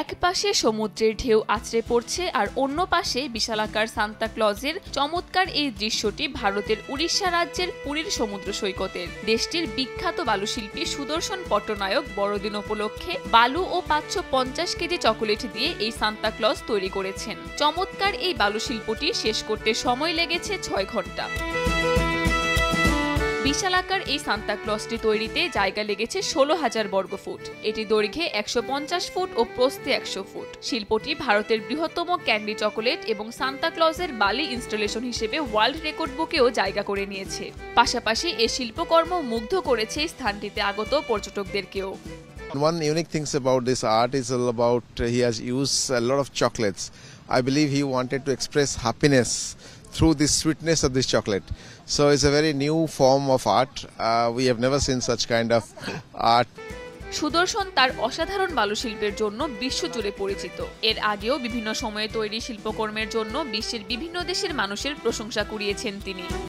এক পাশে সমুদ্রের ঢেউ আছড়ে পড়ছে আর অন্য পাশে বিশালাকার সান্তা ক্লজের চমৎকার এই দৃশ্যটি ভারতের উড়িষ্যা রাজ্যের পুরীর সমুদ্র সৈকতের। দেশটির বিখ্যাত বালুশিল্পী সুদর্শন পট্টনায়ক বড়দিন উপলক্ষে বালু ও 550 কেজি চকোলেট দিয়ে এই সান্তা ক্লজ তৈরি করেছেন। চমৎকার এই বালুশিল্পটি শেষ করতে সময় লেগেছে 6 ঘন্টা। বিশালাকার এই সান্তা ক্লজটি তৈরিতে জায়গা লেগেছে 16,000 বর্গফুট। এটি দৈর্ঘ্যে 150 ফুট ও প্রস্থে 100 ফুট। শিল্পটি ভারতের বৃহত্তম ক্যান্ডি চকোলেট এবং সান্তা ক্লজের বালি ইনস্টলেশন হিসেবে ওয়ার্ল্ড রেকর্ড বুকেও জায়গা করে নিয়েছে। পাশাপাশি এই শিল্পকর্ম মুগ্ধ করেছে স্থানটিতে আগত পর্যটকদেরকেও। One unique thing about this art is all about he has used a lot of chocolates. I believe he wanted to express happiness through the sweetness of this chocolate. So it's a very new form of art. We have never seen such kind of art. সুদর্শন তার অসাধারণ বালুশিল্পের জন্য বিশ্বজুড়ে পরিচিত। এর আগেও বিভিন্ন সময়ে তৈরি শিল্পকর্মের জন্য বিশ্বের বিভিন্ন দেশের মানুষের প্রশংসা কুড়িয়েছেন তিনি।